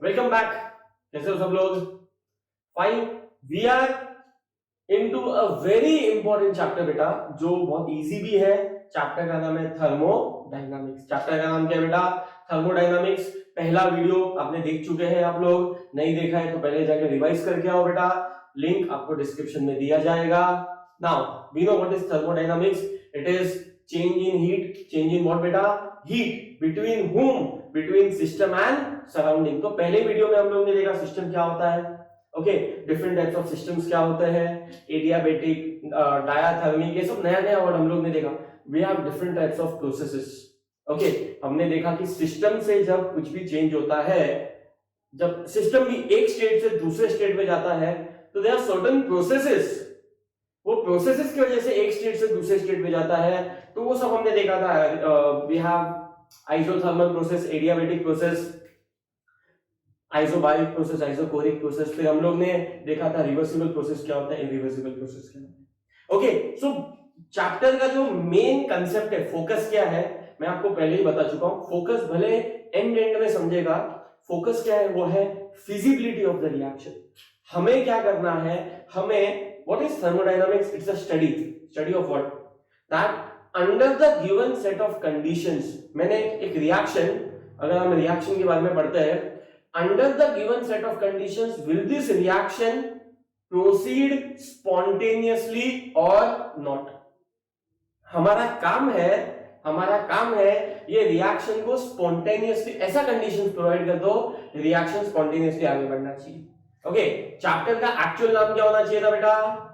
Welcome back. कैसे हो सब लोग? Fine. We are into a very important chapter बेटा, जो बहुत इजी भी है। चैप्टर का नाम है थर्मोडायनामिक्स। चैप्टर का नाम क्या है बेटा? थर्मोडायनामिक्स। पहला वीडियो आपने देख चुके हैं, आप लोग नहीं देखा है तो पहले जाके रिवाइज करके आओ बेटा। लिंक आपको डिस्क्रिप्शन में दिया जाएगा। Now we know what is thermodynamics. It is change in heat. Change in what बेटा? Heat. Between whom? Between system and surrounding. तो पहले वीडियो में हम लोगों ने देखा सिस्टम क्या होता है। Okay, different types of systems क्या होते हैं, एडियाबैटिक, डायाथर्मिक, ये सब नया नया वर्ड हम लोग ने देखा। We have different types of processes. Okay, हमने देखा कि सिस्टम से जब कुछ भी चेंज होता है, जब सिस्टम भी एक स्टेट से दूसरे स्टेट में जाता है, तो देयर आर सर्टेन प्रोसेसेस। वो प्रोसेसेस की वजह से एक स्टेट से दूसरे स्टेट में जाता है, तो वो सब हमने देखा था। We have isothermal process, adiabatic process, isobaric process, isochoric process. फिर हम लोग ने देखा था रिवर्सिबल प्रोसेस क्या होता है, इरिवर्सिबल प्रोसेस क्या होता है। ओके, सो चैप्टर का जो मेन कंसेप्ट है, फोकस क्या है, मैं आपको पहले ही बता चुका हूं। फोकस भले एंड में समझेगा, फोकस क्या है, वो है फिजिबिलिटी ऑफ द रिएक्शन। हमें क्या करना है, हमें what is thermodynamics? It's a study of what? That under the given set of conditions. मैंने एक रिएक्शन, अगर हम रिएक्शन के बारे में पढ़ते हैं, under the given set of conditions will this reaction proceed spontaneously और नॉट। हमारा काम है ये रिएक्शन को स्पॉन्टेनियसली, ऐसा कंडीशंस प्रोवाइड कर दो रिएक्शन स्पॉन्टेनियसली आगे बढ़ना चाहिए। ओके, चैप्टर का एक्चुअल नाम क्या होना चाहिए था बेटा?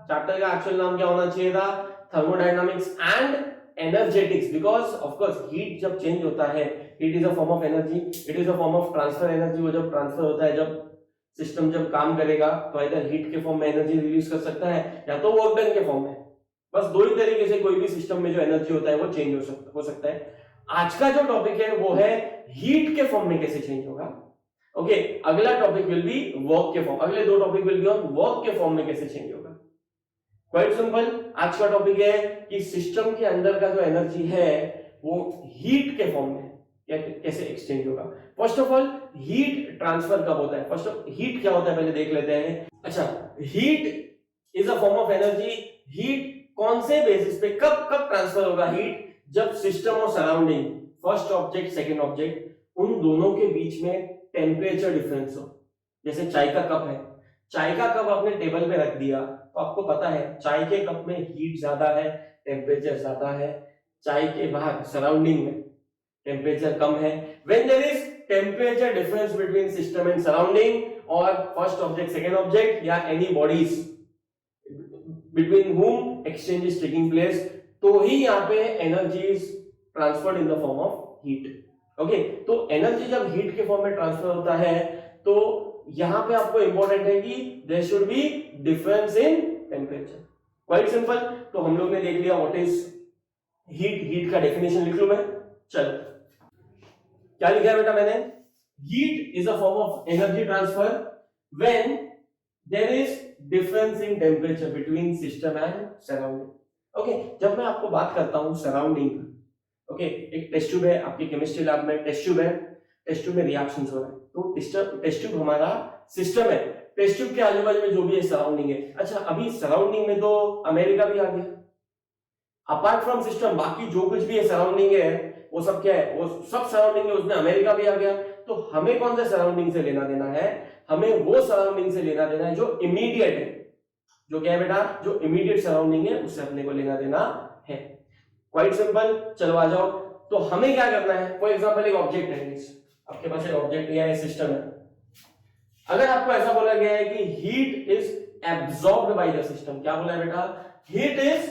चैप्टर का एक्चुअल नाम क्या होना चाहिए था? Thermodynamics and energetics. Because of course heat जब चेंज होता है, heat is a form of energy, it is a form of transfer energy. वो जब ट्रांसफर होता है, जब सिस्टम जब काम करेगा, तो इधर हीट के फॉर्म में एनर्जी रिलीज कर सकता है, या तो वर्क डन के फॉर्म में। बस दो ही तरीके से कोई भी सिस्टम में जो एनर्जी होता है वो चेंज हो सकता है। आज का जो टॉपिक है वो है हीट के फॉर्म में कैसे चेंज होगा। ओके, अगला टॉपिक विल बी वर्क के फॉर्म। अगले दो topic will be on work के फॉर्म में कैसे चेंज होगा। Quite simple. आज का टॉपिक है कि सिस्टम के अंदर का जो एनर्जी है वो हीट के फॉर्म में कैसे एक्सचेंज होगा। First of all, heat transfer कब होता है? फर्स्ट ऑफ हीट क्या होता है पहले देख लेते हैं। अच्छा, heat is a form of energy. Heat कौन से बेसिस पे, कब कब ट्रांसफर होगा हीट? जब सिस्टम और surrounding, first object second object, उन दोनों के बीच में टेम्परेचर डिफरेंस हो। जैसे चाय का कप है, चाय का कप आपने टेबल पे रख दिया, तो आपको पता है चाय के कप में हीट ज्यादा है, टेम्परेचर ज्यादा है। चाय के बाहर सराउंडिंग में टेम्परेचर कम है। When there is temperature difference between system and surrounding और फर्स्ट ऑब्जेक्ट सेकंड ऑब्जेक्ट या any bodies between whom exchange is taking place, तो ही यहाँ पे energy is transferred in the form of heat. Okay, तो energy जब heat के form में ट्रांसफर होता है, तो यहाँ पे आपको इंपॉर्टेंट है कि there should be difference in temperature. Quite simple. तो हम लोग ने देख लिया व्हाट इज हीट। हीट का डेफिनेशन लिख लूं मैं? चलो, क्या लिखा है बेटा मैंने? Heat is a form of energy transfer when there is difference in temperature between system and surrounding. Okay, जब मैं आपको बात करता हूं सराउंडिंग, ओके, एक टेस्ट ट्यूब है आपकी केमिस्ट्री लैब में, टेस्ट ट्यूब है, टेस्ट ट्यूब में रिएक्शंस हो रहे हैं, तो टेस्ट ट्यूब हमारा सिस्टम है। टेस्ट ट्यूब के आजू बाजू में जो भी है सराउंडिंग है। अच्छा, अभी सराउंडिंग में तो अमेरिका भी आ गया। अपार्ट फ्रॉम सिस्टम बाकी जो कुछ भी है सराउंडिंग है, वो सब क्या है? वो सब सराउंडिंग है, उसमें अमेरिका भी आ गया। तो हमें कौन से सराउंडिंग से लेना देना है? हमें वो सराउंडिंग से लेना देना है जो इमीडिएट है। जो क्या है बेटा? जो इमीडिएट सराउंडिंग है उससे अपने को लेना देना है। Quite simple. चलो आ जाओ। तो हमें क्या करना है? फॉर एग्जांपल एक ऑब्जेक्ट है, आपके पास एक ऑब्जेक्ट या सिस्टम है। अगर आपको ऐसा बोला गया है कि heat is absorbed by the system, क्या बोला है बेटा? Heat is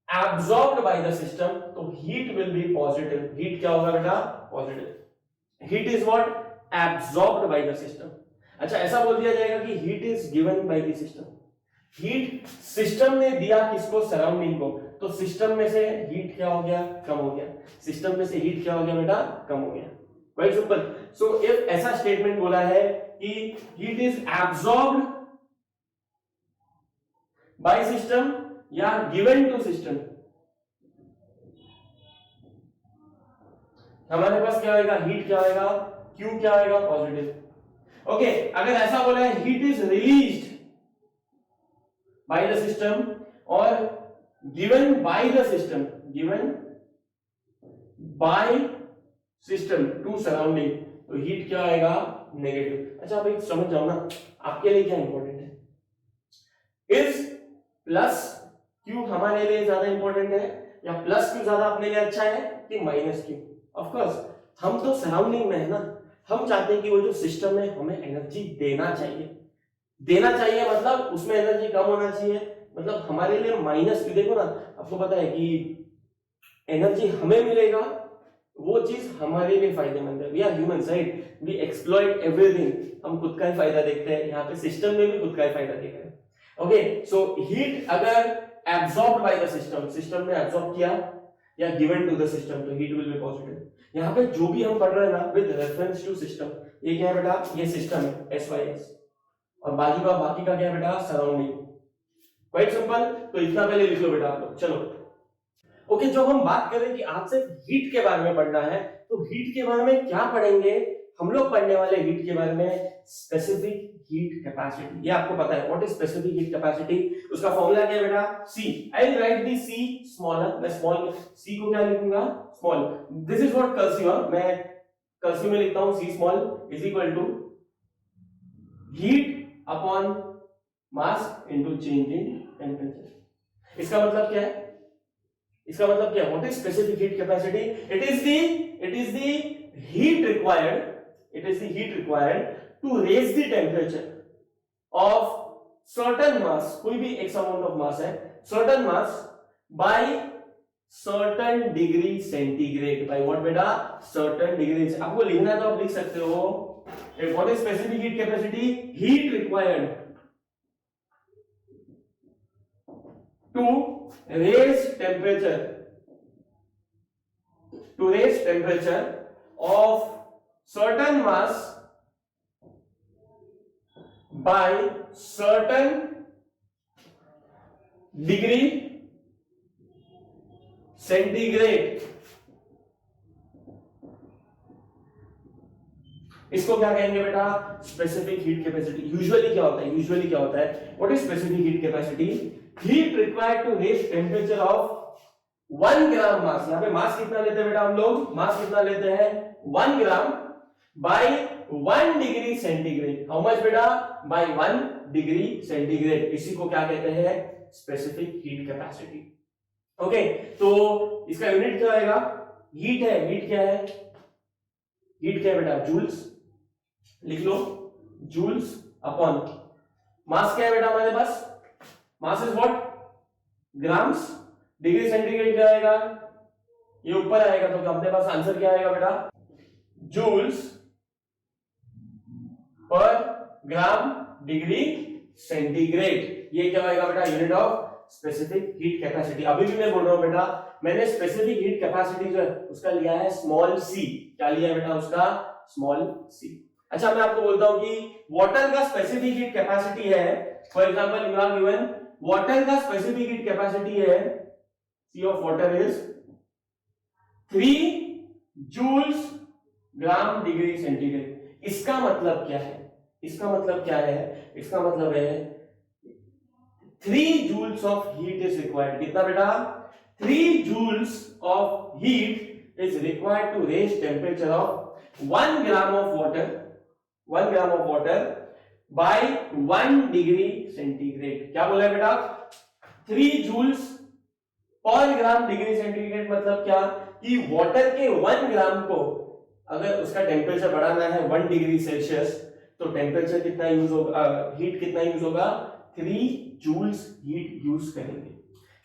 absorbed by the system, तो heat will be positive. Heat क्या होगा बेटा? Positive. Heat is what? Absorbed by the system. अच्छा, ऐसा बोल दिया जाएगा कि heat is given by the system. Heat system ने दिया किसको? सराउंडिंग को। तो सिस्टम में से हीट क्या हो गया? कम हो गया। सिस्टम में से हीट क्या हो गया बेटा? कम हो गया। Very simple. सो इफ ऐसा स्टेटमेंट बोला है कि heat is absorbed by system या गिवन टू सिस्टम, हमारे पास क्या आएगा? हीट क्या आएगा? Q क्या आएगा? पॉजिटिव। ओके अगर ऐसा बोला है heat is released by the system और given by the system, given by system to surrounding, तो हीट क्या आएगा? नेगेटिव। अच्छा आप एक समझ जाओ ना, आपके लिए क्या इंपॉर्टेंट है? इज प्लस क्यू हमारे लिए ज्यादा इंपॉर्टेंट है या प्लस क्यू ज्यादा अपने लिए अच्छा है कि माइनस क्यू? ऑफ कोर्स हम तो सराउंडिंग में है ना, हम चाहते हैं कि वो जो सिस्टम है हमें एनर्जी देना चाहिए। देना चाहिए मतलब उसमें एनर्जी कम होना चाहिए, मतलब हमारे लिए माइनस क्यू। देखो ना, आपको पता है कि एनर्जी हमें मिलेगा, वो चीज हमारे लिए फायदेमंद है। We are human right, we exploit everything, हम खुद का ही फायदा देखते हैं, यहाँ पे सिस्टम में भी खुद का ही फायदा देख रहे हैं। ओके सो हीट अगर absorbed by the system, system ने एब्सॉर्ब किया या गिवन टू द सिस्टम, तो हीट विल बी पॉजिटिव। यहाँ पे जो भी हम पढ़ रहे हैं ना विद रेफरेंस टू सिस्टम, ये क्या है बेटा? ये सिस्टम है SYS, और बाकी का क्या है बेटा? सराउंडिंग। Quite simple. तो इतना पहले लिख लो बेटा आप लोग। चलो ओके जब हम बात करें कि आज सिर्फ हीट के बारे में पढ़ना है, तो हीट के बारे में क्या पढ़ेंगे हम लोग? पढ़ने वाले हीट के बारे में स्पेसिफिक हीट कैपेसिटी। ये आपको पता है what is specific heat capacity? उसका फॉर्मूला क्या है बेटा? C। I will write the C smaller, मैं स्मॉल C को क्या लिखूंगा? Small. This is what cursive, मैं कर्सिव में लिखता हूं C small is equal to heat upon mass into change in temperature. इसका मतलब क्या है? इसका मतलब क्या? What is specific heat capacity? It is the heat required, it is the heat required to raise the temperature of certain mass, कोई भी x amount of mass है, certain mass by certain degree centigrade, by what बेटा? certain degrees। आपको लिखना है तो आप लिख सकते हो। what is specific heat capacity? heat required to raise temperature of certain mass by certain degree centigrade। इसको क्या कहेंगे बेटा? Specific heat capacity. यूजुअली क्या होता है? What is specific heat capacity? Heat required to raise temperature of 1 gram mass. यहाँ पे मास कितना लेते हैं बेटा हम लोग? मास कितना लेते हैं? 1 gram by 1 degree centigrade. How much बेटा? By 1 degree centigrade. इसी को क्या कहते हैं? Specific heat capacity. ओके तो इसका यूनिट क्या आएगा? हीट है, हीट क्या है? हीट क्या है बेटा? जूल्स। लिख लो जूल्स अपॉन मास। क्या है बेटा हमारे पास? Mass is what? Grams. Degree centigrade क्या आएगा? ये ऊपर आएगा, तो अपने पास आंसर क्या आएगा बेटा? जूल्स पर ग्राम डिग्री सेंटीग्रेड। ये क्या आएगा बेटा? Unit of specific heat capacity. अभी भी मैं बोल रहा हूं बेटा, मैंने स्पेसिफिक हीट कैपेसिटी जो है उसका लिया है स्मॉल c। क्या लिया है बेटा उसका? Small c। अच्छा मैं आपको बोलता हूं कि वाटर का स्पेसिफिक हीट कैपेसिटी है, for example you are given water का स्पेसिफिक हीट कैपेसिटी है C of water is 3 joules gram degree centigrade. इसका मतलब क्या है? इसका मतलब है 3 joules of heat is required। कितना बेटा? 3 joules of heat is required to raise temperature of 1 gram of water by 1 degree centigrade। क्या बोला है बेटा? 3 joules पर ग्राम डिग्री सेंटीग्रेड। मतलब क्या कि वाटर के 1 ग्राम को अगर उसका टेम्परेचर बढ़ाना है 1 डिग्री सेल्सियस, तो टेम्परेचर कितना यूज होगा? हीट कितना यूज होगा? 3 जूल्स हीट यूज करेंगे।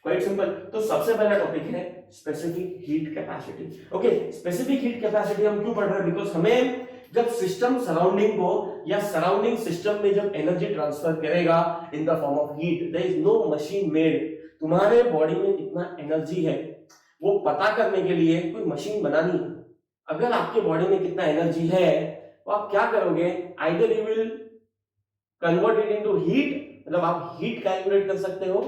Quite simple. तो सबसे पहला टॉपिक है specific heat capacity. Okay specific heat capacity हम क्यों पढ़ रहे हैं? बिकॉज हमें जब सिस्टम सराउंडिंग को या सराउंडिंग सिस्टम में जब एनर्जी ट्रांसफर करेगा in the form of heat, there is no machine made. तुम्हारे बॉडी में कितना एनर्जी है वो पता करने के लिए कोई मशीन बनानी है। अगर आपके बॉडी में कितना एनर्जी है तो आप क्या करोगे? Either you will convert it into heat, मतलब आप हीट कैलकुलेट कर सकते हो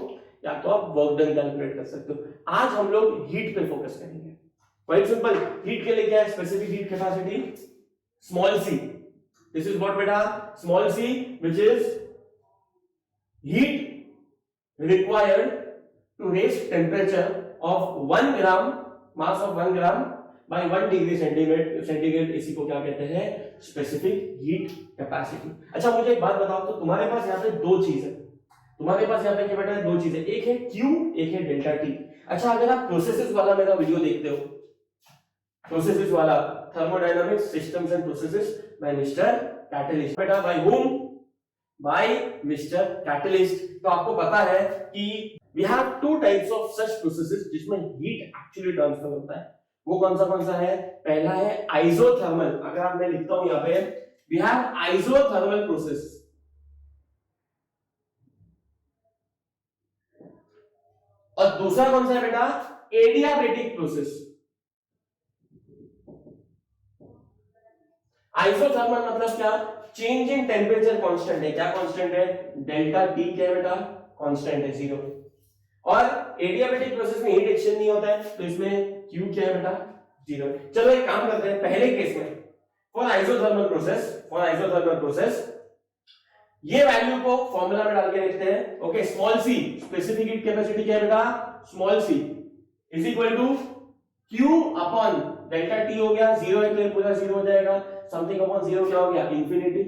या तो आप वर्क डन कैलकुलेट कर सकते हो। आज हम लोग हीट पे फोकस करेंगे। Quite simple. हीट के लिए क्या है? Specific heat capacity small c। This is what beta, small c, which is heat required to raise temperature of 1 gram, mass of 1 gram by 1 degree centigrade. इसी को क्या कहते हैं? Specific heat capacity. अच्छा मुझे एक बात बताओ, तो तुम्हारे पास यहाँ पे दो चीज है, तुम्हारे पास यहाँ पे क्या बेटा है? दो चीजें, एक है Q, एक है डेल्टा T। अच्छा अगर आप प्रोसेसेस वाला मेरा वीडियो देखते हो, प्रोसेसेस वाला, thermodynamics systems and processes by Mister Catalyst, बेटा by whom? By Mister Catalyst. तो आपको पता है कि we have two types of such processes जिसमें हीट एक्चुअली ट्रांसफर होता है। वो कौन सा है? पहला है आइसोथर्मल। अगर आप, मैं लिखता हूं यहाँ पे, वी हैव आइसोथर्मल प्रोसेस, और दूसरा कौन सा है बेटा? Adiabatic process. आइसोथर्मल मतलब क्या? चेंज इन टेम्परेचर कांस्टेंट है। क्या कांस्टेंट है? डेल्टा टी क्या है बेटा? कांस्टेंट है, 0। और एडियाबेटिक प्रोसेस में हीट एक्सचेंज नहीं होता है, तो इसमें Q क्या है बेटा? 0। चलो एक काम करते हैं, पहले केस में फॉर आइसोथर्मल प्रोसेस ये वैल्यू को फॉर्मूला में डाल के लिखते हैं। Okay, small c specific heat capacity क्या है बेटा? Small c is equal to Q upon delta T हो गया, 0 है तो ये पूरा 0 हो जाएगा, समथिंग अपॉन 0 क्या हो गया? इंफिनिटी।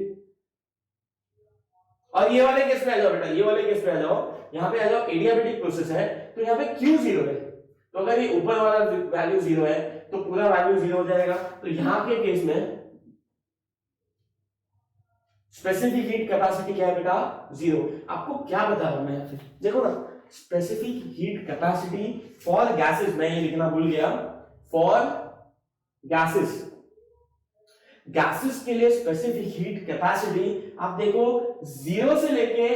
और ये वाले केस में आ जाओ बेटा, ये वाले केस में आ जाओ, यहाँ पे आ जाओ, एडियाबेटिक प्रोसेस है तो यहाँ पे Q 0 है, तो अगर ये ऊपर वाला वैल्यू 0 है तो पूरा वैल्यू 0 हो जाएगा। तो यहाँ के केस में स्पेसिफिक हीट कैपेसिटी क्या है बेटा? 0। आपको क्या बता रहा हूं मैं यहाँ पे, देखो ना, specific heat capacity for gases, मैं ये लिखना भूल गया, फॉर गैसेस के लिए स्पेसिफिक हीट कैपेसिटी आप देखो 0 से लेके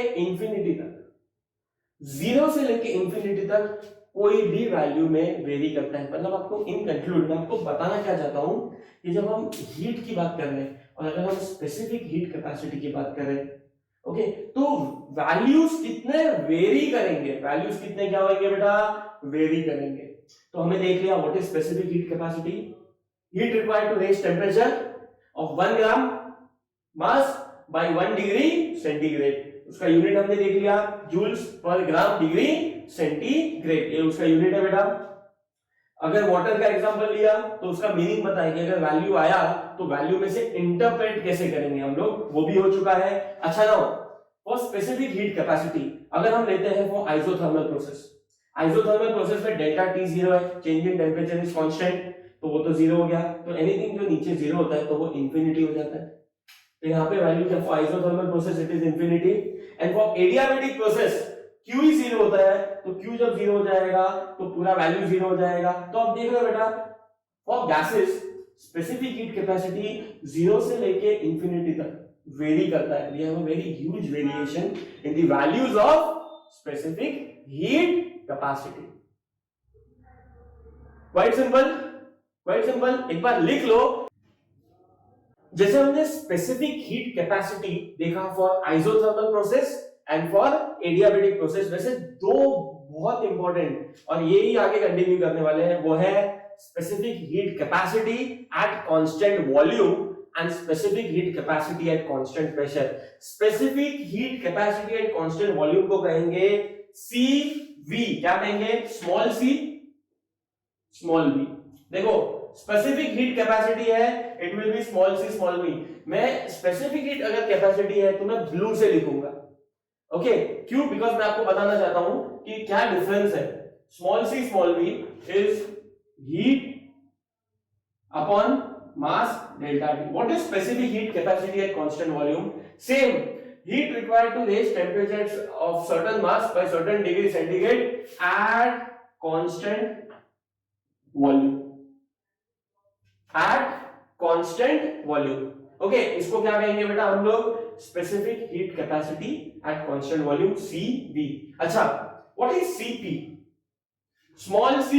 इंफिनिटी तक कोई भी वैल्यू में वेरी करता है। मतलब आपको इन कंक्लूड में आपको बताना क्या चाहता हूं कि जब हम हीट की बात कर रहे हैं और अगर हम स्पेसिफिक हीट कैपेसिटी की बात करें, ओके, तो वैल्यूज कितने वेरी करेंगे, वैल्यूज कितने क्या होंगे बेटा? वेरी करेंगे। तो हमें देख लिया what is specific heat capacity, heat required to raise temperature of 1 gram mass by 1 degree centigrade. उसका यूनिट हमने देख लिया, जूल्स पर ग्राम डिग्री सेंटीग्रेड, ये उसका यूनिट है बेटा। अगर वाटर का एग्जांपल लिया तो उसका मीनिंग बताएंगे, अगर वैल्यू आया तो वैल्यू में से इंटरप्रेट कैसे करेंगे हम लोग, वो भी हो चुका है। अच्छा ना, फॉर स्पेसिफिक हीट कैपेसिटी अगर हम लेते हैं फॉर आइसोथर्मल प्रोसेस में डेल्टा T 0 है, change in temperature is constant, तो वो तो 0 हो गया। तो एनीथिंग जो नीचे 0 होता है तो वो इंफिनिटी हो जाता है। तो यहाँ पे वैल्यू क्या? For isothermal process it is infinity, and for adiabatic process Q ही 0 होता है, तो Q जब 0 हो जाएगा तो पूरा वैल्यू 0 हो जाएगा। तो अब देख रहे हो बेटा, for gases specific heat capacity 0 से लेके इंफिनिटी तक वेरी करता है। We have a very huge variation in the values of specific heat capacity. Quite simple, एक बार लिख लो। जैसे हमने स्पेसिफिक हीट कैपेसिटी देखा for isothermal process and for adiabatic process, वैसे दो बहुत इंपॉर्टेंट और यही आगे कंटिन्यू करने वाले हैं, वो है specific heat capacity at constant volume and specific heat capacity at constant pressure. Specific heat capacity at constant volume को कहेंगे CV, क्या कहेंगे? Small c small v। देखो स्पेसिफिक हीट कैपेसिटी है, it will be small c small v। मैं specific heat अगर capacity है तो मैं ब्लू से लिखूंगा, ओके, क्यों? बिकॉज मैं आपको बताना चाहता हूं कि क्या डिफरेंस है। Small c small v is heat upon mass delta T। What is specific heat capacity at constant volume? Same, heat required to raise temperatures of certain mass by certain degree centigrade at constant volume, okay, इसको क्या कहेंगे बेटा हम लोग? Specific heat capacity at constant volume, CV। अच्छा, what is CP? Small c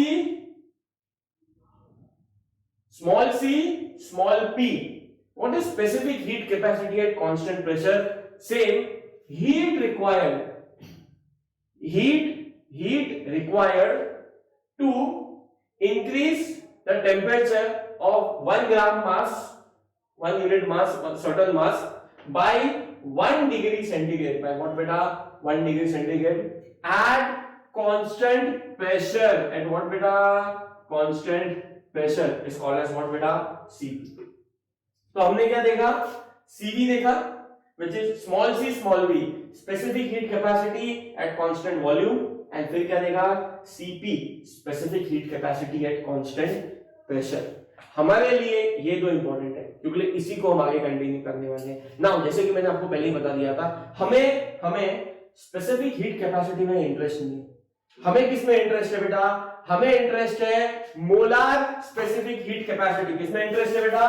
small p। What is specific heat capacity at constant pressure? Same, heat required to increase the temperature of 1 gram mass 1 unit mass, certain mass by 1 degree centigrade, by what beta, 1 degree centigrade at constant pressure, at what beta, constant pressure is called as what beta, Cp. तो हमने क्या देखा, Cv देखा, which is small c small v, specific heat capacity at constant volume, and फिर क्या देखा, Cp, specific heat capacity at constant pressure. हमारे लिए ये दो इंपॉर्टेंट है क्योंकि इसी को हम आगे कंटिन्यू करने वाले हैं ना. जैसे कि मैंने आपको पहले ही बता दिया था, हमें स्पेसिफिक हीट कैपेसिटी में इंटरेस्ट नहीं है. हमें किस में इंटरेस्ट है बेटा, हमें इंटरेस्ट है मोलार स्पेसिफिक हीट कैपेसिटी. किसमें इंटरेस्ट है बेटा,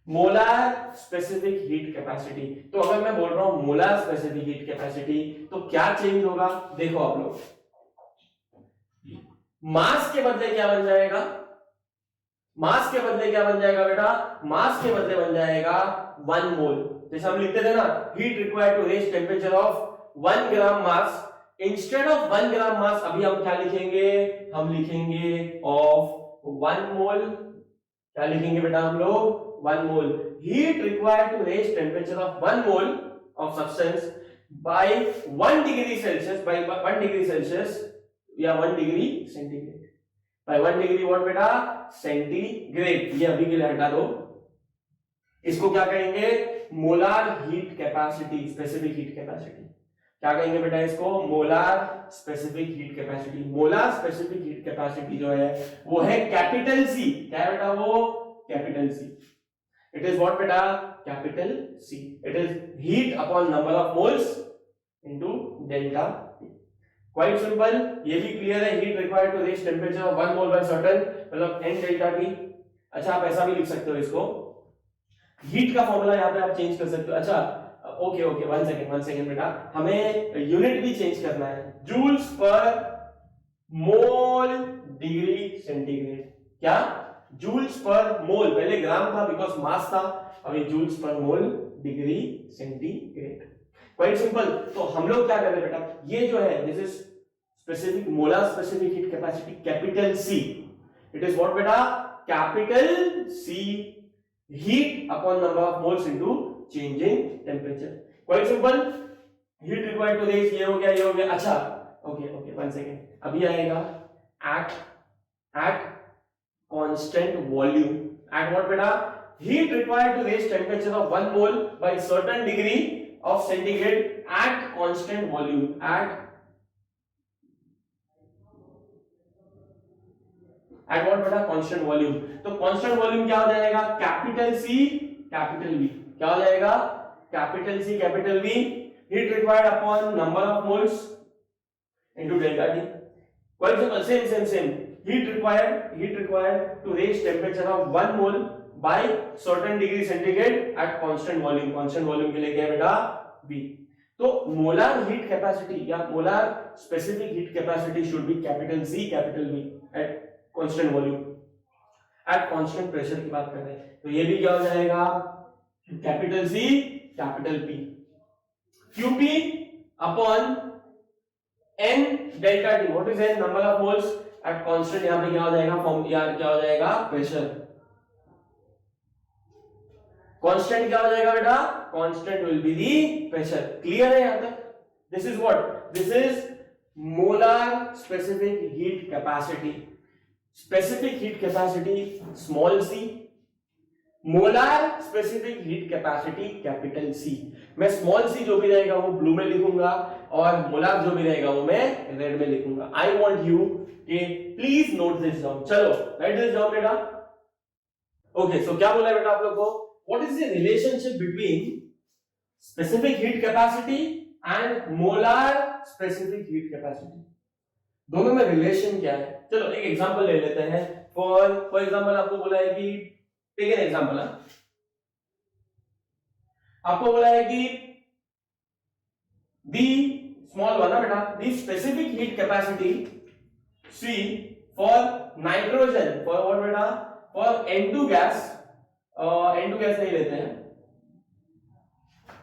मोलार स्पेसिफिक हीट कैपेसिटी. तो अगर मैं बोल रहा हूं मोलार स्पेसिफिक हीट कैपेसिटी तो क्या चेंज होगा, देखो आप लोग, मास के बदले क्या बन जाएगा, मास के बदले क्या बन जाएगा बेटा, मास के बदले बन जाएगा 1 मोल. जैसे हम लिखते थे ना, heat required to raise temperature of 1 gram mass, instead of 1 gram mass अभी हम क्या लिखेंगे, हम लिखेंगे ऑफ 1 मोल. क्या लिखेंगे बेटा हम लोग, 1 mole. Heat required to raise temperature of 1 mole of substance by 1 degree Celsius, by 1 degree Celsius या 1 degree centigrade, by 1 degree what बेटा, सेंटीग्रेड. ये अभी के लिए हटा दो. इसको क्या कहेंगे, molar heat capacity, specific heat capacity. क्या कहेंगे बेटा इसको, molar specific heat capacity. Molar specific heat capacity जो है वो है कैपिटल सी. क्या है बेटा वो, capital C. It is what बेटा, capital C. It is heat upon number of moles into delta. Quite simple. ये भी क्लियर है, heat required to reach temperature of 1 mole by certain, मतलब n डेल्टा टी. अच्छा आप ऐसा भी लिख सकते हो इसको, हीट का फॉर्मूला यहां पे आप चेंज कर सकते हो. अच्छा ओके 1 सेकंड बेटा, हमें यूनिट भी चेंज करना है. जूल्स पर मोल डिग्री सेंटीग्रेड. क्या, जूल्स पर मोल, पहले ग्राम था बिकॉज मास था, अभी जूल्स पर मोल डिग्री सेंटीग्रेड. Quite simple. तो हम लोग क्या कर रहे हैं बेटा, ये जो है this is specific molar specific heat capacity capital C. It is what बेटा, capital C heat upon number of moles into change in temperature. Quite simple. Heat required to raise, ये हो गया, ये हो गया. अच्छा ओके 1 सेकंड, अभी आएगा at constant volume. At what बेटा, heat required to raise temperature of 1 mole by certain degree of centigrade at constant volume, at what बेटा, constant volume. तो constant volume क्या हो जाएगा, कैपिटल C कैपिटल V. क्या हो जाएगा, capital C capital V. heat required upon number of moles into delta T. For example, same. heat required to raise temperature of 1 mole by certain degree centigrade at constant volume. constant volume के लिए क्या है बेटा, V. तो molar heat capacity या molar specific heat capacity should be capital C capital V at constant volume, at constant pressure की बात कर रहे हैं. तो ये भी क्या हो जाएगा, capital C capital P. QP upon N delta T. What is N, number of moles at constant. यहां पे क्या हो जाएगा, फॉर्म क्या हो जाएगा, प्रेशर. कांस्टेंट क्या हो जाएगा बेटा, constant will be the pressure. Clear है यहां तक. This is what, this is molar specific heat capacity. Specific heat capacity small c, molar specific heat capacity capital C. मैं स्मॉल c जो भी रहेगा वो ब्लू में लिखूंगा और मोलार जो भी रहेगा वो मैं रेड में लिखूंगा. आई वांट यू कि प्लीज नोट दिस डाउन. चलो राइट दिस डाउन बेटा. ओके सो क्या बोला है बेटा आप लोग को, what is the relationship between specific heat capacity and molar specific heat capacity? दोनों में रिलेशन क्या है. चलो एक एग्जांपल ले लेते हैं. फॉर एग्जांपल आपको बोला है कि, टेक एन एग्जांपल, आपको बोला है कि दी स्मॉल वन ना बेटा, the specific heat capacity C for nitrogen, for what बेटा, for N2 gas. N2 gas नहीं लेते हैं,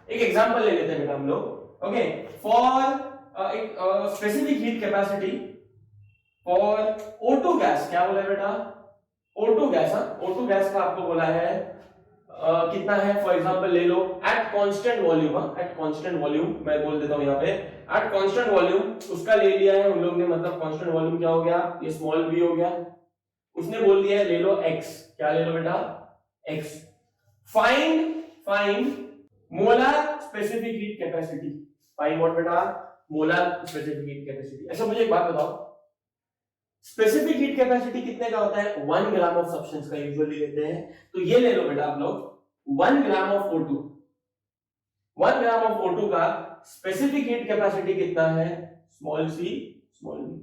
एक एग्जांपल ले लेते हैं बेटा हम लोग. ओके, फॉर एक specific heat capacity for O2 gas. क्या बोला है बेटा, O2 गैस, O2 गैस का आपको बोला है कितना है, फॉर एग्जांपल ले लो at constant volume, at constant volume मैं बोल देता हूं यहाँ पे एट कांस्टेंट वॉल्यूम, उसका ले लिया है उन लोग ने, मतलब कांस्टेंट वॉल्यूम क्या हो गया, ये स्मॉल v हो गया, उसने बोल दिया है ले लो x, क्या ले लो बेटा x, find molar specific heat capacity, find what बेटा, मोलर स्पेसिफिक हीट कैपेसिटी। अच्छा मुझे एक बात बताओ, स्पेसिफिक हीट कैपेसिटी कितने का होता है, 1 ग्राम ऑफ सब्सटेंस का यूजुअली लेते हैं, तो ये ले लो बेटा आप लोग 1 gram of O2, 1 gram of O2 का स्पेसिफिक हीट कैपेसिटी कितना है, small c small v,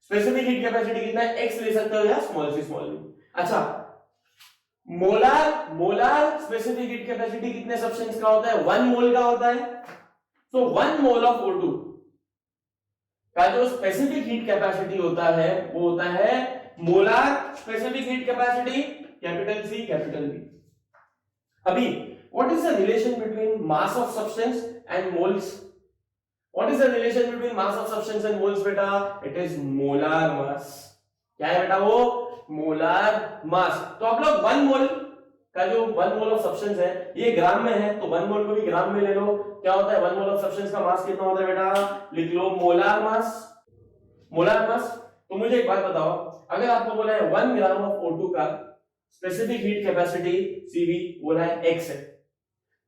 specific heat capacity कितना है, x ले सकते हो या स्मॉल c स्मॉल v। अच्छा मोलर स्पेसिफिक हीट कैपेसिटी कितने सब्सटेंस का होता है, 1 मोल का होता है, तो 1 मोल ऑफ O2 का जो स्पेसिफिक हीट कैपेसिटी होता है वो होता है molar specific heat capacity capital C capital V। अभी what is the relation between mass of substance and moles, what is the relation between mass of substance and moles बेटा, it is molar mass, क्या है बेटा वो, molar mass. तो आप लोग 1 मोल का जो 1 मोल ऑफ सब्सटेंस है ये ग्राम में है, तो 1 मोल को भी ग्राम में ले लो, क्या होता है 1 मोल ऑफ सब्सटेंस का मास कितना होता है बेटा, लिख लो मोलर मास, मोलर मास। तो मुझे एक बात बताओ, अगर आपको बोला है 1 ग्राम ऑफ O2 का स्पेसिफिक हीट कैपेसिटी Cv बोला है x है,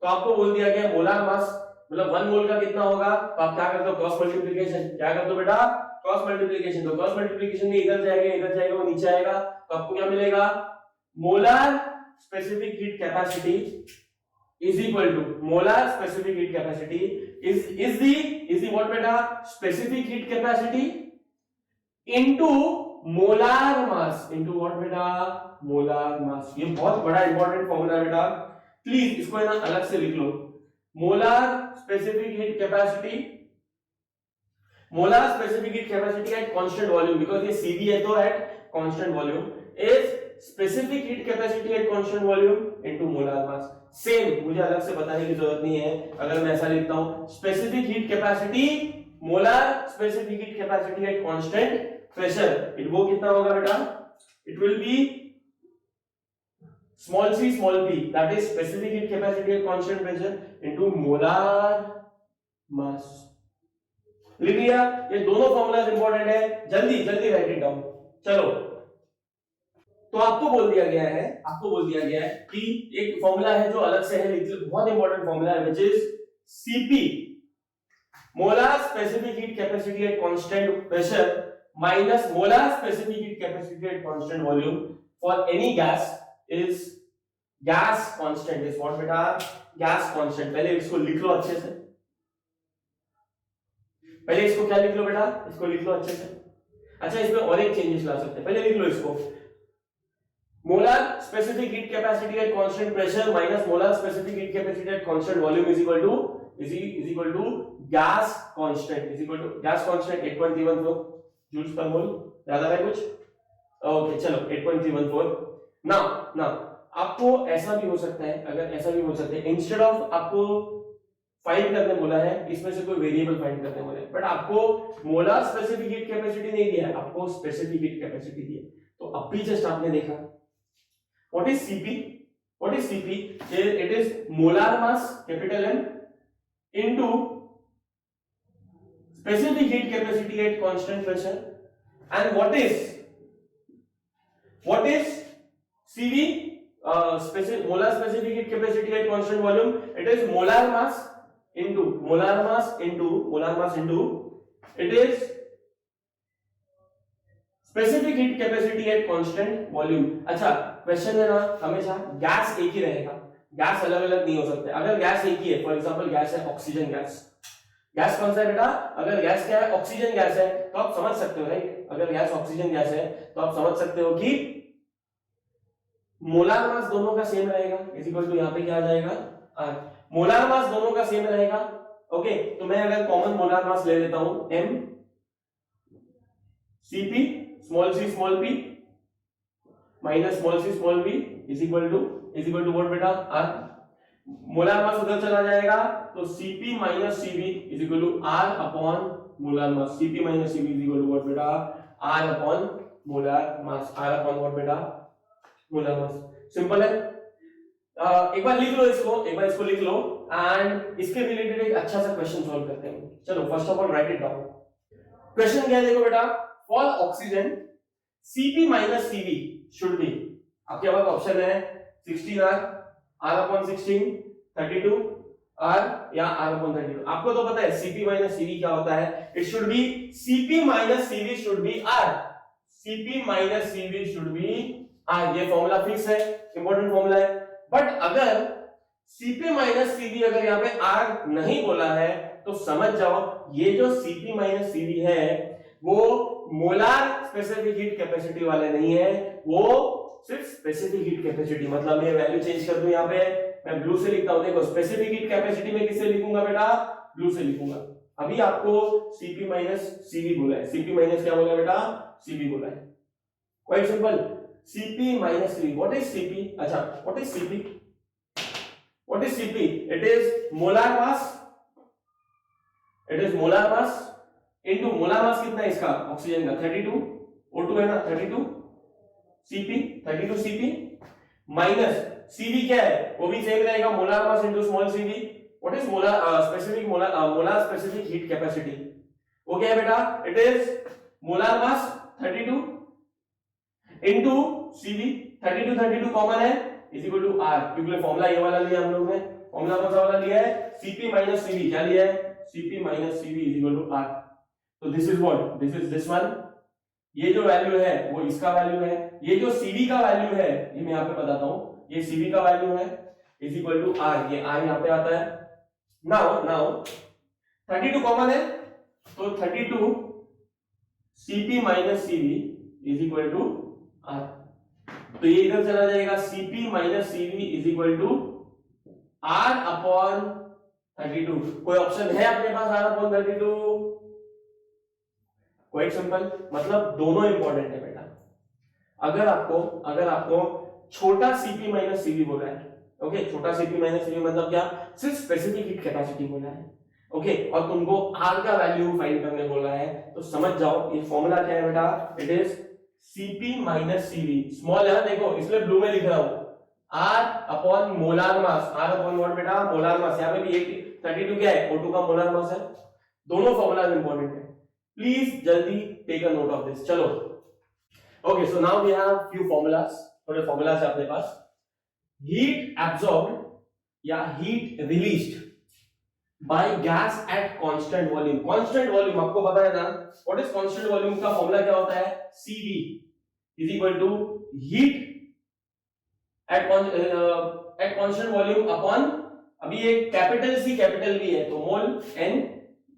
तो आपको बोल दिया गया मोलर मास मतलब 1 मोल का कितना होगा, तो आप क्या करते हो क्रॉस मल्टीप्लिकेशन, क्या करते हो बेटा क्रॉस मल्टीप्लिकेशन, तो क्रॉस मल्टीप्लिकेशन में इधर जाएगा वो नीचे आएगा, तो आपको क्या मिलेगा, molar specific heat capacity is equal to molar specific heat capacity is the what beta specific heat capacity into molar mass, into what beta molar mass। ये बहुत बड़ा इंपॉर्टेंट फॉर्मूला है बेटा, प्लीज इसको ना अलग से लिख लो, molar specific heat capacity, molar specific heat capacity at constant volume, because ये Cv है तो at constant volume is specific heat capacity at constant volume into molar mass. Same, मुझे अलग से बताने की जरूरत नहीं है, अगर मैं ऐसा लिखता हूं specific heat capacity molar specific heat capacity at constant pressure, it वो कितना होगा बेटा, it will be small c small p, that is specific heat capacity at constant pressure into molar mass। लिख लिया, ये दोनों फॉर्मूलाज इंपॉर्टेंट है, जल्दी जल्दी राइट इट डाउन। चलो तो आपको बोल दिया गया है कि एक फॉर्मूला है जो अलग से है, बहुत इंपॉर्टेंट फॉर्मूला है, which is Cp molar specific heat capacity at constant pressure minus molar specific heat capacity at constant volume for any gas is gas constant is what बेटा, गैस कांस्टेंट। पहले इसको लिख लो अच्छे से, पहले इसको क्या लिख लो बेटा, इसको लिख लो अच्छे से। अच्छा इसमें और एक चेंजेस ला सकते हैं, पहले लिख लो इसको, molar specific heat capacity at constant pressure minus molar specific heat capacity at constant volume is equal to gas constant, is equal to gas constant 8.314 joules per mole, याद आ रहा है कुछ, ओके चलो 8.314। नाउ आपको ऐसा भी हो सकता है, अगर ऐसा भी हो सकता है, इंस्टेड ऑफ आपको फाइंड करने बोला है, इसमें से कोई वेरिएबल फाइंड करने बोला है, बट आपको मोलर स्पेसिफिक हीट कैपेसिटी नहीं दिया है, आपको स्पेसिफिक हीट कैपेसिटी दी है, तो अभी जस्ट आपने देखा what is Cp, it is molar mass capital M into specific heat capacity at constant pressure, and what is Cv molar specific heat capacity at constant volume, it is molar mass into it is specific heat capacity at constant volume। अच्छा question है ना, हमेशा gas एक ही रहेगा, gas अलग अलग नहीं हो सकते। अगर गैस एक ही है, फॉर एग्जांपल गैस है ऑक्सीजन गैस, गैस कौन सा है बेटा, अगर गैस क्या है ऑक्सीजन गैस है, तो आप समझ सकते हो राइट, अगर गैस ऑक्सीजन गैस है तो आप समझ सकते हो कि मोलार मास दोनों का सेम रहेगा, इज इक्वल टू यहाँ पे क्या आ जाएगा R, मोलार मास दोनों का सेम रहेगा। ओके तो मैं अगर कॉमन मोलार मास ले लेता हूं M Cp small c small p minus small c small p is equal to what बेटा R, मोलार मास उधर चला जाएगा तो Cp minus Cv is equal to R upon molar mass, Cp minus Cv is equal to what बेटा R upon molar mass, R upon what बेटा molar mass. Simple है। एक बार लिख लो इसको, एक बार इसको लिख लो एंड इसके रिलेटेड एक अच्छा सा क्वेश्चन सॉल्व करते हैं। चलो first of all right it down. Question क्या है देखो बेटा, for oxygen Cp minus Cv should be, आपके पास ऑप्शन है 16R, R/16, 32 R या R/32। आपको तो पता है Cp माइनस Cv क्या होता है, it should be Cp minus Cv should be R, Cp minus Cv should be R। ये फॉर्मूला फिक्स है, इंपॉर्टेंट फॉर्मूला है। बट अगर Cp माइनस Cv अगर यहाँ पे R नहीं बोला है तो समझ जाओ ये जो Cp माइनस Cv है वो मोलार स्पेसिफिक हीट कैपेसिटी वाले नहीं है, वो सिर्फ स्पेसिफिक हीट कैपेसिटी। मतलब मैं वैल्यू चेंज कर दूं, यहाँ पे मैं ब्लू से लिखता हूं, देखो स्पेसिफिक हीट कैपेसिटी में किससे लिखूंगा बेटा, ब्लू से लिखूंगा। अभी आपको Cp माइनस Cv बोला है, Cp माइनस क्या बोला बेटा, Cv बोला है। Quite simple, Cp minus Cv। What is Cp? अच्छा what is Cp? What is Cp? It is molar mass, it is molar mass into molar mass कितना है इसका, ऑक्सीजन का 32, O2 है ना 32 Cp, 32 Cp माइनस Cv क्या है, वो भी सेम रहेगा, molar mass into small cv। What is molar specific molar specific heat capacity, वो क्या है बेटा, it is molar mass 32 into Cv। 32 common है इज इक्वल टू R, क्योंकि फॉर्मूला ये वाला लिया हम लोग ने, फॉर्मूला कौन सा वाला लिया है, Cp माइनस Cv। क्या लिया है, Cp minus Cv is equal to R। तो this is what, this is this one, ये जो वैल्यू है वो इसका वैल्यू है, ये जो Cv का वैल्यू है ये मैं यहाँ पे बताता हूं, ये Cv का वैल्यू है इज इक्वल टू R, ये R यहाँ पे आता है। नाउ 32 कॉमन है तो 32 Cp minus Cv is equal to R, तो ये इधर चला जाएगा, Cp minus Cv is equal to R upon 32। कोई ऑप्शन है अपने पास R अपॉन 32? क्वाइट सिंपल, मतलब दोनों इंपॉर्टेंट है बेटा। अगर आपको छोटा Cp माइनस Cv बोला है, ओके, छोटा Cp माइनस Cv मतलब क्या, सिर्फ स्पेसिफिक हीट कैपेसिटी बोला है, ओके, और तुमको R का वैल्यू फाइंड करने बोला है, तो समझ जाओ ये फॉर्मूला क्या है बेटा, it is Cp minus Cv, small है देखो इसलिए ब्लू में लिख रहा हूं, R upon molar mass, R upon what बेटा, मोलार मास। यहाँ पे भी 32 क्या है, O2 का मोलार मास है। दोनों फॉर्मूला इंपॉर्टेंट है, प्लीज जल्दी take a note of this. चलो okay, so now we have few formulas, थोड़े फॉर्मूलाज है अपने पास। हीट एब्सॉर्ब्ड या heat released by gas at constant volume. Constant volume आपको पता है ना, व्हाट इज कांस्टेंट वॉल्यूम का फॉर्मूला क्या होता है, Cv is equal to heat at constant volume upon, अभी ये कैपिटल C कैपिटल V है तो मोल n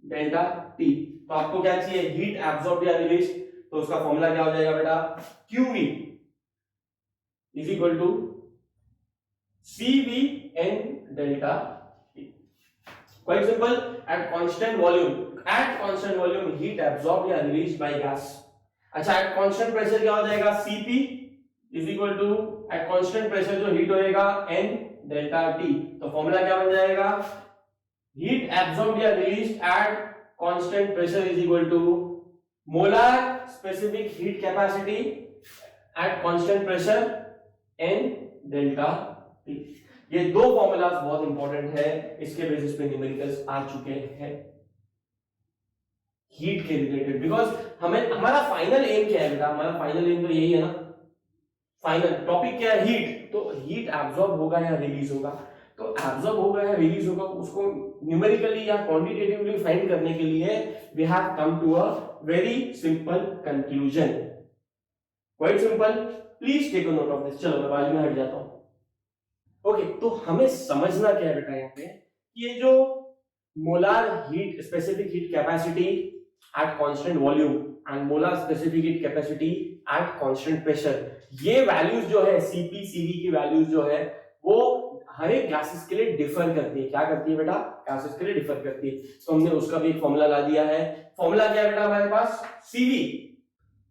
डेल्टा T। तो आपको क्या चाहिए, हीट एब्सॉर्ब्ड या रिलीज्ड, तो उसका फॉर्मूला क्या हो जाएगा बेटा, QV is equal to CVn delta T। Quite simple, at constant volume heat absorbed या रिलीज्ड बाय गैस। अच्छा एट कांस्टेंट प्रेशर क्या हो जाएगा, Cp is equal to at constant pressure जो हीट होएगा n डेल्टा T। तो formula क्या बन जाएगा, हीट एब्सॉर्ब्ड या released at constant pressure is equal to molar specific heat capacity at constant pressure n delta T। ये दो formulas बहुत इंपॉर्टेंट है, इसके बेसिस पे न्यूमेरिकल्स आ चुके हैं हीट के रिलेटेड, बिकॉज हमें हमारा फाइनल एम क्या है बेटा, हमारा फाइनल एम तो यही है ना, फाइनल टॉपिक क्या है, हीट। तो हीट एब्सॉर्ब होगा या रिलीज होगा, तो एब्सॉर्ब होगा या रिलीज होगा उसको न्यूमेरिकली या क्वांटिटेटिवली फाइंड करने के लिए we have come to a very simple conclusion. Quite simple, please take a note of this. चलो मैं बाजू में हट जाता हूं। ओके, तो हमें समझना क्या है बेटा यहाँ पे, ये जो molar heat specific heat capacity at constant volume and molar specific heat capacity at constant pressure, ये वैल्यूज जो है Cp Cv की वैल्यूज जो है वो हर एक गैसेस के लिए डिफर करती है। क्या करती है बेटा, गैसेस के लिए डिफर करती है। तो हमने उसका भी एक फॉर्मूला ला दिया है। फॉर्मूला क्या है बेटा हमारे पास, Cv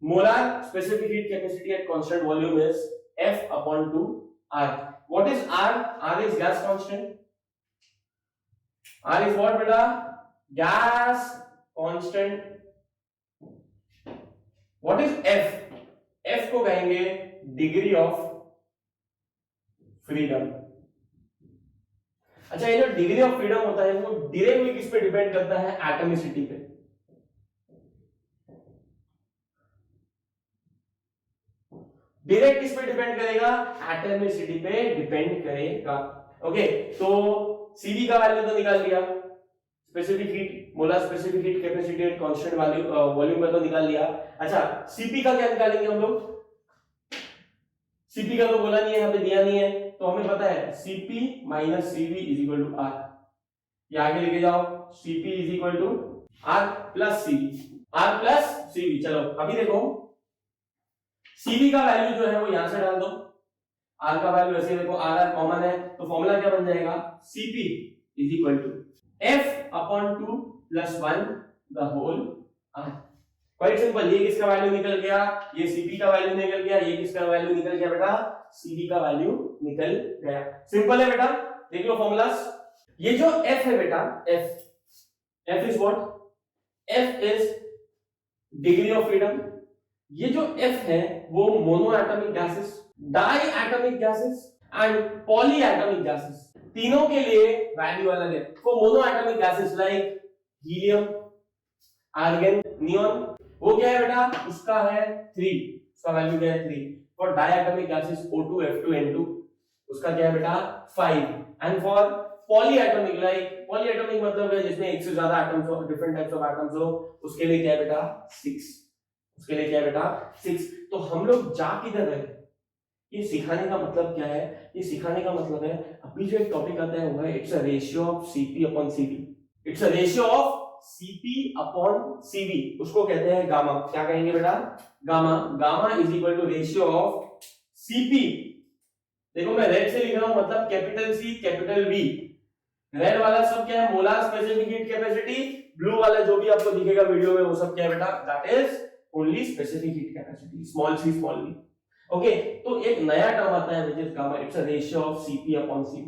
molar specific heat capacity at constant volume is F upon 2R। What is R? R is gas constant. R is what beta? Gas constant. What is F? F को कहेंगे degree of freedom. अच्छा, ये जो degree of freedom होता है वो directly किस पे डिपेंड करता है? एटॉमिसिटी पे। डायरेक्ट किस पे डिपेंड करेगा? एटॉमिसिटी पे डिपेंड करेगा। ओके, तो सीवी का वैल्यू तो निकाल लिया, specific heat, molar specific heat capacity at constant value volume का तो निकाल लिया। अच्छा, सीपी का क्या निकालेंगे हम लोग? सीपी का तो बोला नहीं है, यहाँ पे दिया नहीं है, तो हमें पता है CP minus CV is equal to R. ये आगे लेके जाओ, CP is equal to R plus CV, R plus CV. चलो अभी देखो, सीवी का वैल्यू जो है वो यहां से डाल दो, आर का वैल्यू ऐसे देखो, आर आर कॉमन है, तो फॉर्मूला क्या बन जाएगा? CP is equal to F upon 2 plus 1 the whole R. Quite simple, ये किसका वैल्यू निकल गया? ये सीपी का वैल्यू निकल गया, ये किसका वैल्यू निकल गया बेटा? सीवी का वैल्यू निकल गया। सिंपल है बेटा, देख लो फॉर्मूलास। ये जो एफ है बेटा, F is what? F is degree of freedom. ये जो एफ है वो mono atomic gases, di atomic gases and poly atomic gases, तीनों के लिए वैल्यू अलग है। तो mono atomic gases like helium, argon, neon, वो क्या है बेटा? उसका है 3, उसका वैल्यू क्या है? 3। For diatomic gases O2, F2, N2, उसका क्या है बेटा? 5। And for polyatomic, like polyatomic मतलब है जिसमें एक से ज्यादा एटम्स हो, डिफरेंट टाइप्स ऑफ एटम्स हो, उसके लिए क्या है बेटा? 6। उसके लिए क्या है बेटा? 6। तो हम लोग जा किधर रहे? ये सिखाने का मतलब क्या है? ये सिखाने का मतलब है, अभी जो एक टॉपिक आता है वो है it's a ratio of Cp upon Cv। It's a ratio of Cp upon Cv, उसको कहते हैं गामा। क्या कहेंगे बेटा? Gamma. Gamma is equal to ratio of Cp। देखो मैं रेड से लिख रहा हूं, मतलब capital C capital V। Red वाला सब क्या है? Molar specific heat capacity. Blue वाला जो भी आपको दिखेगा वीडियो में वो सब क्या है बेटा? That is only specific heat capacity, small c small v। Okay, तो एक नया टर्म आता है which is gamma, it's a ratio of Cp upon Cv।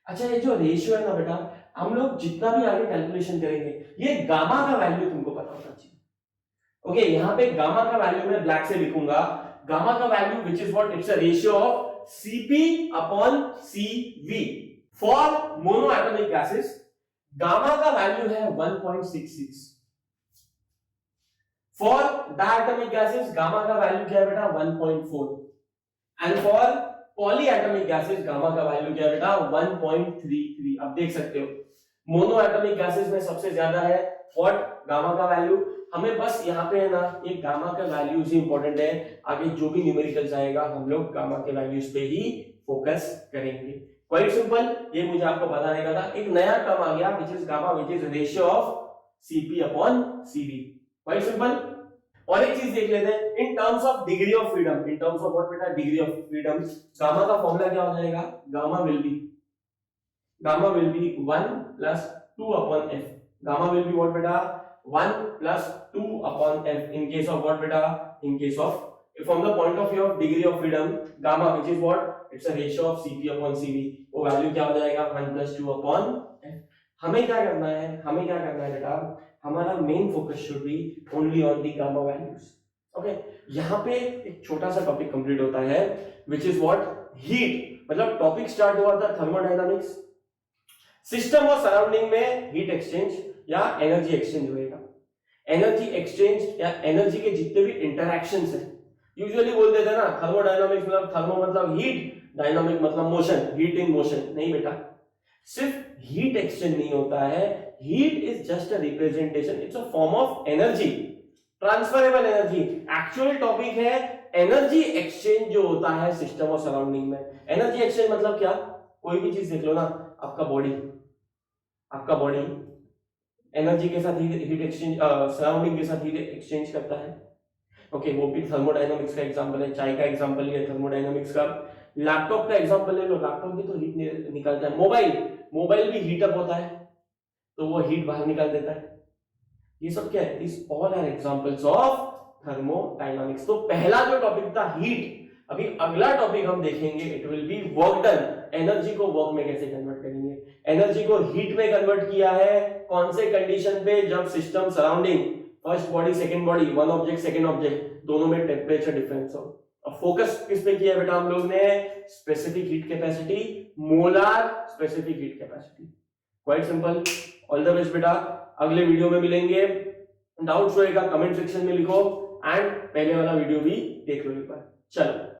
अच्छा, ये जो रेशियो है ना बेटा, हम लोग जितना भी आगे कैलकुलेशन करेंगे, ये गामा का वैल्यू तुमको पता होना चाहिए। ओके, यहाँ पे गामा का वैल्यू मैं ब्लैक से लिखूंगा, गामा का value which is what? It's a ratio of Cp upon Cv। For mono atomic gases gamma का वैल्यू है 1.66। फॉर डायटोमिक गैसेस गामा का वैल्यू क्या है बेटा? 1.4। And for polyatomic gases gamma का वैल्यू क्या है बेटा? 1.33। अब देख सकते हो मोनो एटॉमिक गैसेस में सबसे ज्यादा है व्हाट? गामा का वैल्यू। हमें बस यहाँ पे है ना, ये गामा का वैल्यूज ही इंपॉर्टेंट है, आगे जो भी न्यूमेरिकल्स आएगा हम लोग गामा के वैल्यूज पे ही फोकस करेंगे। क्वाइट सिंपल, ये मुझे आपको बताने का था। एक नया टर्म आ गया which is gamma, which is ratio of Cp upon Cv। Quite simple. और एक चीज देख लेते हैं in terms of degree of freedom. In terms of what बेटा? Degree of freedom. गामा का फॉर्मूला क्या हो जाएगा? Gamma will be 1 plus 2 upon f। Gamma will be what बेटा? 1 plus 2 upon f in case of what beta? In case of, from the point of view of degree of freedom, gamma which is what? It's a ratio of Cp upon Cv। वो value क्या हो जाएगा? 1 plus 2 upon f। हमें क्या करना है? हमें क्या करना है बेटा? हमारा main focus should be only on the gamma values. Okay, यहाँ पे एक छोटा सा टॉपिक कंप्लीट होता है which is what? हीट। मतलब टॉपिक स्टार्ट हुआ था थर्मोडायनामिक्स, सिस्टम और सराउंडिंग में हीट एक्सचेंज या एनर्जी एक्सचेंज होएगा। एनर्जी एक्सचेंज या एनर्जी के जितने भी इंटरैक्शंस हैं, यूजुअली बोल देते हैं ना थर्मोडायनामिक्स मतलब थर्मो मतलब हीट, डायनामिक मतलब मोशन, हीट इन मोशन। नहीं बेटा, सिर्फ हीट एक्सचेंज नहीं होता है, heat is just a representation, it's a form of energy, transferable energy. Actual topic है एनर्जी एक्सचेंज जो होता है सिस्टम और सराउंडिंग में। एनर्जी एक्सचेंज मतलब क्या? कोई भी चीज देख लो ना, आपका बॉडी एनर्जी के साथ हीट एक्सचेंज, सराउंडिंग के साथ हीट एक्सचेंज करता है। ओके, वो भी थर्मोडायनामिक्स का एग्जांपल है। चाय का एग्जांपल लिया थर्मोडायनामिक्स का। लैपटॉप का एग्जांपल ले लो, लैपटॉप भी तो हीट निकालता है। मोबाइल भी हीट अप होता है, तो वो हीट बाहर निकाल देता है। ये सब क्या है? This all are examples of thermodynamics. तो पहला जो टॉपिक था हीट, अभी अगला टॉपिक हम देखेंगे it will be work done. Energy को वर्क में कैसे कन्वर्ट करेंगे? एनर्जी को हीट में कन्वर्ट किया है कौन से कंडीशन पे? जब system surrounding, first body second body, one object second object, दोनों में टेम्परेचर डिफरेंस हो। फोकस किस पे किया बेटा हम लोग ने? Specific heat capacity, molar specific heat capacity. Quite simple. All the best बेटा, अगले वीडियो में मिलेंगे। डाउट्स होएगा कमेंट सेक्शन में लिखो, एंड पहले वाला वीडियो भी देख लो एक बार। चलो।